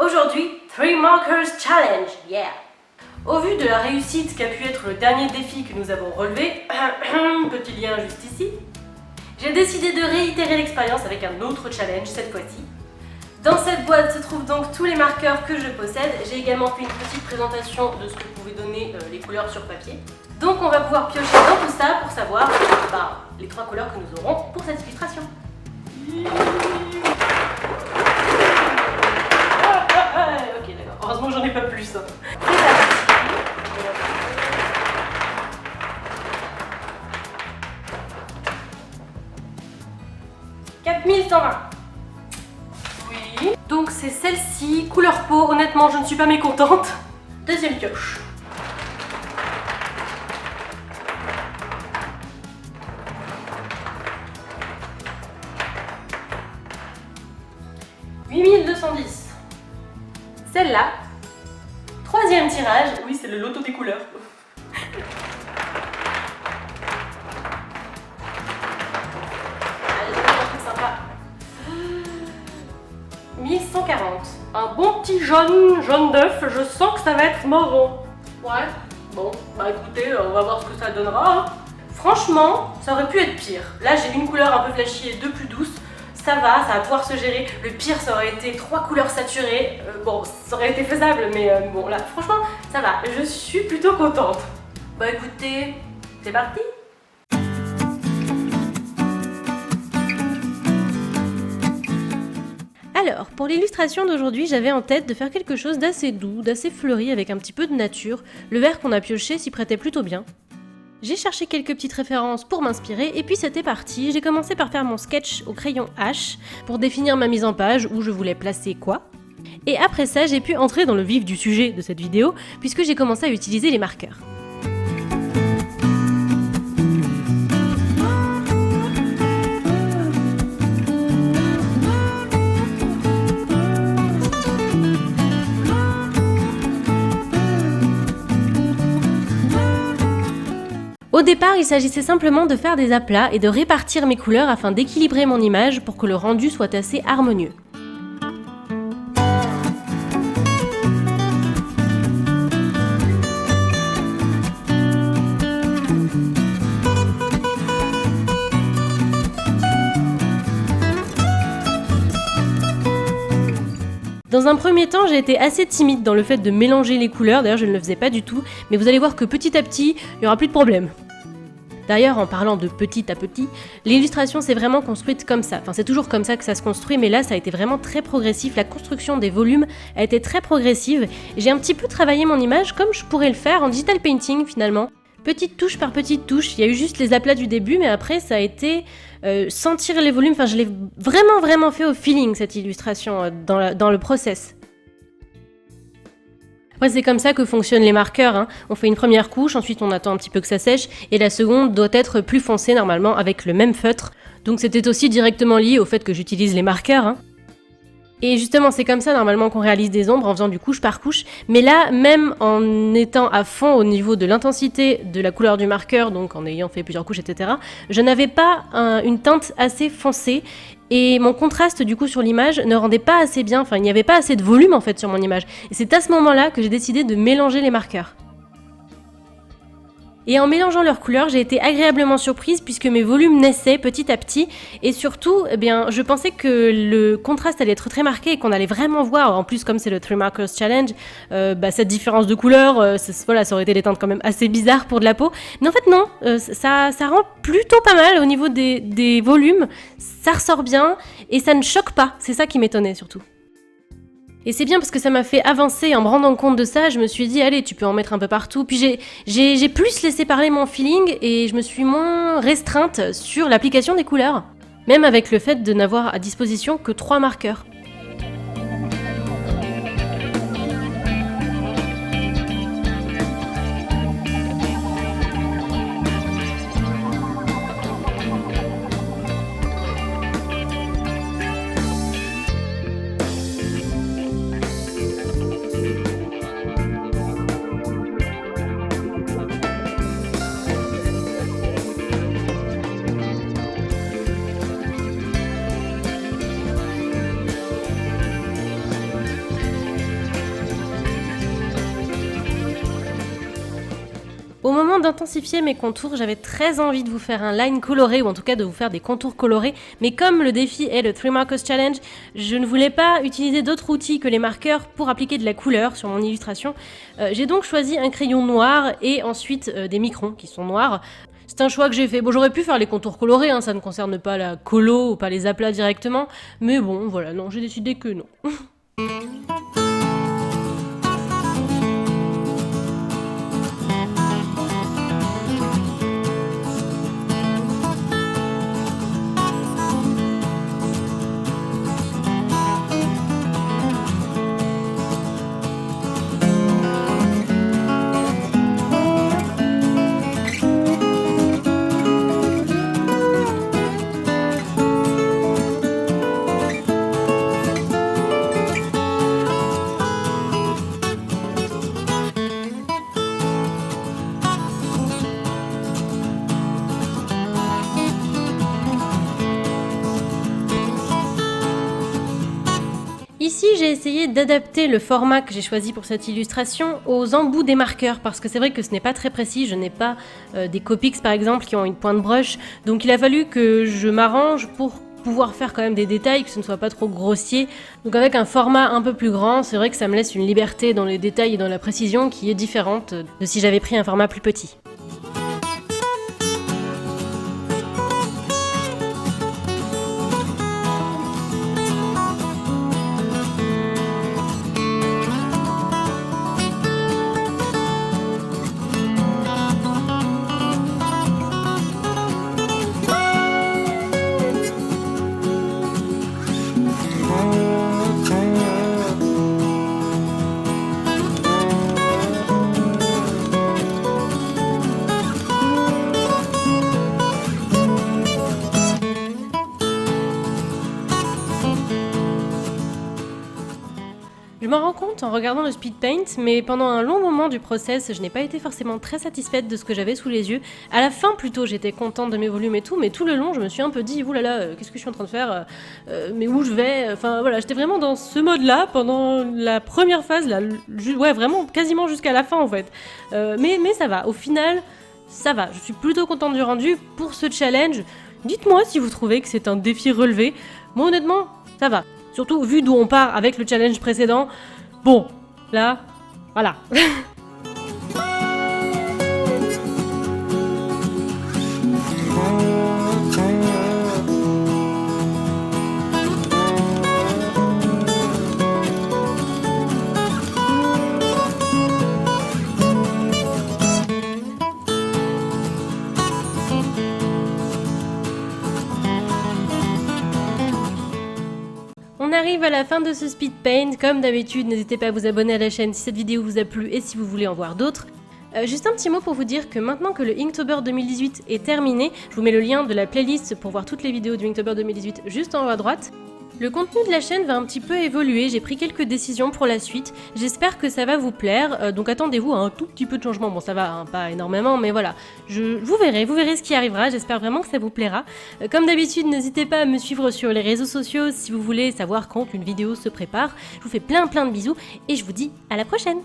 Aujourd'hui, 3 Markers Challenge, yeah! Au vu de la réussite qu'a pu être le dernier défi que nous avons relevé, petit lien juste ici, j'ai décidé de réitérer l'expérience avec un autre challenge cette fois-ci. Dans cette boîte se trouvent donc tous les marqueurs que je possède. J'ai également fait une petite présentation de ce que pouvaient donner les couleurs sur papier. Donc on va pouvoir piocher dans tout ça pour savoir les 3 couleurs que nous aurons pour cette illustration. Ok, d'accord. Heureusement j'en ai pas plus. C'est parti. 4120. Oui. Donc c'est celle-ci, couleur peau. Honnêtement, je ne suis pas mécontente. Deuxième pioche. « 8210. Celle-là. Troisième tirage. Oui, c'est le loto des couleurs. Allez, un truc sympa. 1140. Un bon petit jaune d'œuf. Je sens que ça va être marrant. Ouais. Bon, bah écoutez, on va voir ce que ça donnera. Franchement, ça aurait pu être pire. Là, j'ai une couleur un peu flashy et 2 plus douces. Ça va pouvoir se gérer. Le pire, ça aurait été 3 couleurs saturées. Bon, ça aurait été faisable, mais bon, là, franchement, ça va. Je suis plutôt contente. Bah écoutez, c'est parti. Alors, pour l'illustration d'aujourd'hui, j'avais en tête de faire quelque chose d'assez doux, d'assez fleuri, avec un petit peu de nature. Le vert qu'on a pioché s'y prêtait plutôt bien. J'ai cherché quelques petites références pour m'inspirer et puis c'était parti. J'ai commencé par faire mon sketch au crayon H pour définir ma mise en page, où je voulais placer quoi. Et après ça, j'ai pu entrer dans le vif du sujet de cette vidéo puisque j'ai commencé à utiliser les marqueurs. Au départ, il s'agissait simplement de faire des aplats et de répartir mes couleurs afin d'équilibrer mon image pour que le rendu soit assez harmonieux. Dans un premier temps, j'ai été assez timide dans le fait de mélanger les couleurs, d'ailleurs je ne le faisais pas du tout, mais vous allez voir que petit à petit, il n'y aura plus de problème. D'ailleurs, en parlant de petit à petit, l'illustration s'est vraiment construite comme ça. Enfin, c'est toujours comme ça que ça se construit, mais là, ça a été vraiment très progressif. La construction des volumes a été très progressive. J'ai un petit peu travaillé mon image comme je pourrais le faire en digital painting, finalement. Petite touche par petite touche. Il y a eu juste les aplats du début, mais après, ça a été sentir les volumes. Enfin, je l'ai vraiment fait au feeling, cette illustration, dans le process. Après, c'est comme ça que fonctionnent les marqueurs, hein. On fait une première couche, ensuite on attend un petit peu que ça sèche, et la seconde doit être plus foncée normalement avec le même feutre. Donc c'était aussi directement lié au fait que j'utilise les marqueurs, hein. Et justement, c'est comme ça normalement qu'on réalise des ombres en faisant du couche par couche. Mais là, même en étant à fond au niveau de l'intensité de la couleur du marqueur, donc en ayant fait plusieurs couches, etc., je n'avais pas une teinte assez foncée. Et mon contraste du coup sur l'image ne rendait pas assez bien, enfin il n'y avait pas assez de volume en fait sur mon image. Et c'est à ce moment-là que j'ai décidé de mélanger les marqueurs. Et en mélangeant leurs couleurs, j'ai été agréablement surprise puisque mes volumes naissaient petit à petit. Et surtout, eh bien, je pensais que le contraste allait être très marqué et qu'on allait vraiment voir, en plus comme c'est le 3 Markers Challenge, cette différence de couleurs, voilà, ça aurait été des teintes quand même assez bizarres pour de la peau. Mais en fait non, ça rend plutôt pas mal au niveau des volumes, ça ressort bien et ça ne choque pas, c'est ça qui m'étonnait surtout. Et c'est bien parce que ça m'a fait avancer en me rendant compte de ça, je me suis dit allez tu peux en mettre un peu partout, puis j'ai plus laissé parler mon feeling et je me suis moins restreinte sur l'application des couleurs, même avec le fait de n'avoir à disposition que 3 marqueurs. Au moment d'intensifier mes contours, j'avais très envie de vous faire un line coloré, ou en tout cas de vous faire des contours colorés, mais comme le défi est le 3 Markers Challenge, je ne voulais pas utiliser d'autres outils que les marqueurs pour appliquer de la couleur sur mon illustration. J'ai donc choisi un crayon noir et ensuite des microns qui sont noirs. C'est un choix que j'ai fait. Bon, j'aurais pu faire les contours colorés, hein, ça ne concerne pas la colo ou pas les aplats directement, mais bon, voilà, non, j'ai décidé que non. Ici, j'ai essayé d'adapter le format que j'ai choisi pour cette illustration aux embouts des marqueurs, parce que c'est vrai que ce n'est pas très précis, je n'ai pas des Copics par exemple qui ont une pointe brush, donc il a fallu que je m'arrange pour pouvoir faire quand même des détails, que ce ne soit pas trop grossier. Donc avec un format un peu plus grand, c'est vrai que ça me laisse une liberté dans les détails et dans la précision qui est différente de si j'avais pris un format plus petit. Je m'en rends compte en regardant le speed paint, mais pendant un long moment du process, je n'ai pas été forcément très satisfaite de ce que j'avais sous les yeux. À la fin, plutôt, j'étais contente de mes volumes et tout, mais tout le long, je me suis un peu dit, oulala, qu'est-ce que je suis en train de faire, mais où je vais, enfin voilà, j'étais vraiment dans ce mode-là pendant la première phase, là, ouais, vraiment, quasiment jusqu'à la fin en fait. Mais ça va, au final, ça va, je suis plutôt contente du rendu pour ce challenge. Dites-moi si vous trouvez que c'est un défi relevé. Moi, honnêtement, ça va. Surtout vu d'où on part avec le challenge précédent. Bon, là, voilà. On arrive à la fin de ce speed paint. Comme d'habitude, n'hésitez pas à vous abonner à la chaîne si cette vidéo vous a plu et si vous voulez en voir d'autres. Juste un petit mot pour vous dire que maintenant que le Inktober 2018 est terminé, je vous mets le lien de la playlist pour voir toutes les vidéos du Inktober 2018 juste en haut à droite. Le contenu de la chaîne va un petit peu évoluer, j'ai pris quelques décisions pour la suite, j'espère que ça va vous plaire, donc attendez-vous à un tout petit peu de changement, bon ça va, hein, pas énormément, mais voilà, vous verrez ce qui arrivera, j'espère vraiment que ça vous plaira. Comme d'habitude, n'hésitez pas à me suivre sur les réseaux sociaux si vous voulez savoir quand une vidéo se prépare, je vous fais plein de bisous, et je vous dis à la prochaine.